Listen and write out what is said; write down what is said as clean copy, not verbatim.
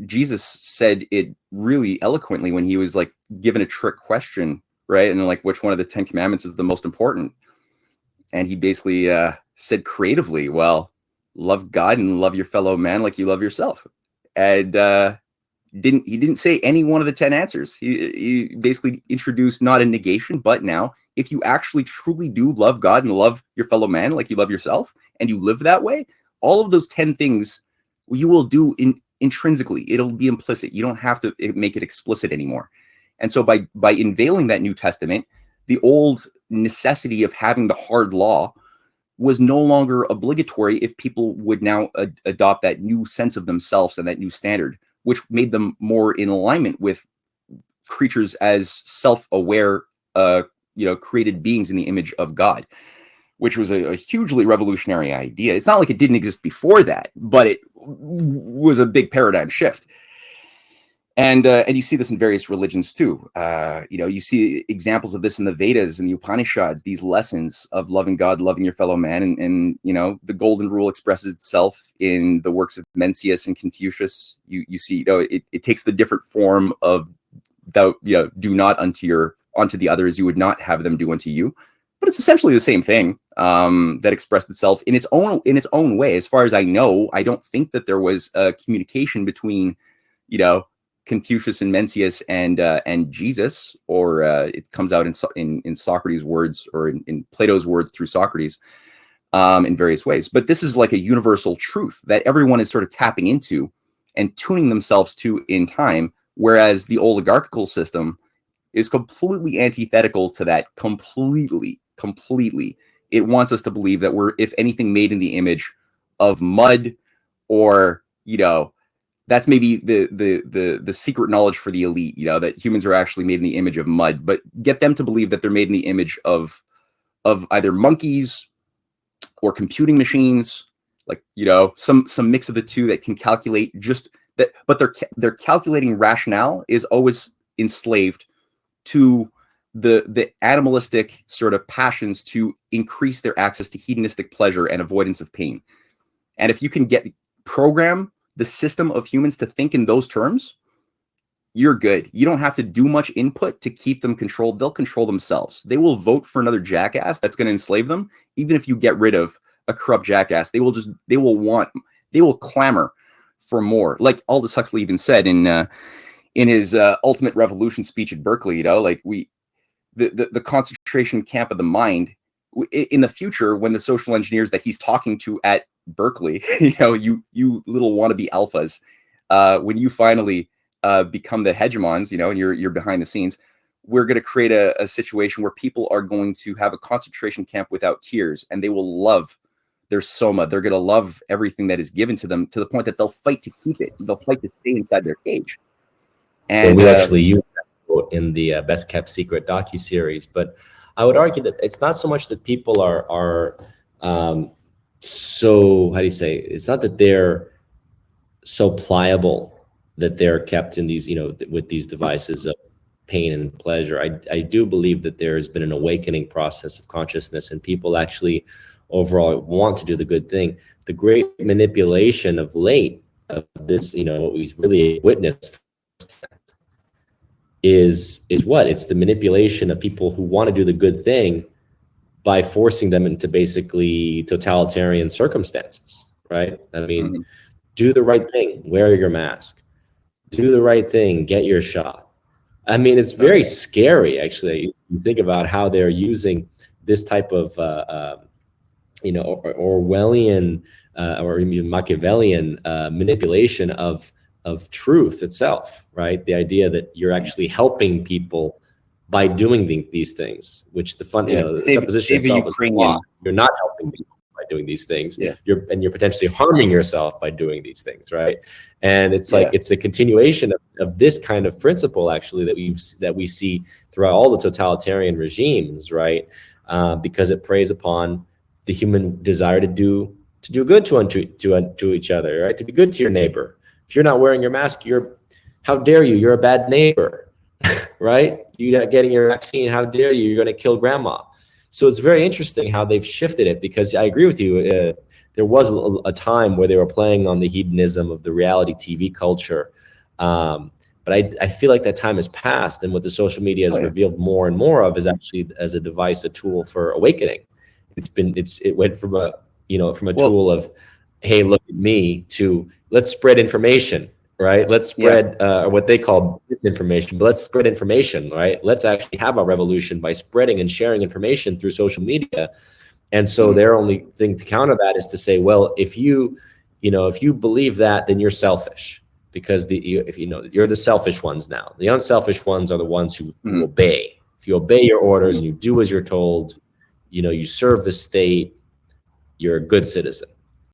Jesus said it really eloquently when he was like given a trick question, right? And like, which one of the 10 commandments is the most important? And he basically said creatively, well, love God and love your fellow man like you love yourself. And he didn't say any one of the 10 answers. He basically introduced not a negation, but now if you actually truly do love God and love your fellow man like you love yourself, and you live that way, all of those 10 things you will do intrinsically. It'll be implicit. You don't have to make it explicit anymore. And so by unveiling that New Testament, the old necessity of having the hard law was no longer obligatory if people would now adopt that new sense of themselves and that new standard, which made them more in alignment with creatures as self-aware, created beings in the image of God, which was a hugely revolutionary idea. It's not like it didn't exist before that, but it was a big paradigm shift. And you see this in various religions too. You see examples of this in the Vedas and the Upanishads, these lessons of loving God, loving your fellow man. And the golden rule expresses itself in the works of Mencius and Confucius. You see, it takes the different form of, do not unto the other as you would not have them do unto you. But it's essentially the same thing that expressed itself in its own way. As far as I know, I don't think that there was a communication between, Confucius and Mencius and Jesus, or it comes out in Socrates' words, or in Plato's words through Socrates, in various ways. But this is like a universal truth that everyone is sort of tapping into and tuning themselves to in time, whereas the oligarchical system is completely antithetical to that. Completely. It wants us to believe that we're, if anything, made in the image of mud, or that's maybe the secret knowledge for the elite, that humans are actually made in the image of mud, but get them to believe that they're made in the image of either monkeys or computing machines, like, some mix of the two that can calculate just that, but their calculating rationale is always enslaved to the animalistic sort of passions to increase their access to hedonistic pleasure and avoidance of pain. And if you can program the system of humans to think in those terms, you're good. You don't have to do much input to keep them controlled. They'll control themselves. They will vote for another jackass that's going to enslave them. Even if you get rid of a corrupt jackass, they will clamor for more. Like Aldous Huxley even said in his Ultimate Revolution speech at Berkeley, the concentration camp of the mind in the future, when the social engineers that he's talking to at Berkeley, you little wannabe alphas, when you finally become the hegemons, and you're behind the scenes, we're going to create a situation where people are going to have a concentration camp without tears, and they will love their soma. They're going to love everything that is given to them, to the point that they'll fight to keep it. They'll fight to stay inside their cage. And we actually use that quote in the Best Kept Secret docuseries. But I would argue that it's not so much that people are so, how do you say, it's not that they're so pliable that they're kept in these, with these devices of pain and pleasure. I do believe that there's been an awakening process of consciousness, and people actually overall want to do the good thing. The great manipulation of late of this, what we really witnessed is what? It's the manipulation of people who want to do the good thing by forcing them into basically totalitarian circumstances, right? I mean, do the right thing, wear your mask, do the right thing, get your shot. I mean, it's very scary, actually. You think about how they're using this type of, Orwellian or even Machiavellian manipulation of truth itself, right? The idea that you're actually helping people by doing these things, which the supposition itself is flawed. You're not helping people by doing these things. Yeah. You're potentially harming yourself by doing these things, right? And it's like it's a continuation of this kind of principle, actually, that we see throughout all the totalitarian regimes, right? Because it preys upon the human desire to do good to each other, right? To be good to your neighbor. If you're not wearing your mask, how dare you? You're a bad neighbor, right? You're not getting your vaccine. How dare you? You're going to kill grandma. So it's very interesting how they've shifted it, because I agree with you. There was a time where they were playing on the hedonism of the reality TV culture But I feel like that time has passed, and what the social media has revealed more and more of is actually as a device, a tool for awakening. It went from a tool of, hey, look at me, to let's spread information, right? Let's spread what they call disinformation, but let's spread information, right? Let's actually have a revolution by spreading and sharing information through social media. And so their only thing to counter that is to say, well, if you believe that, then you're selfish, because you're the selfish ones now. The unselfish ones are the ones who obey. If you obey your orders and you do as you're told, you serve the state, you're a good citizen.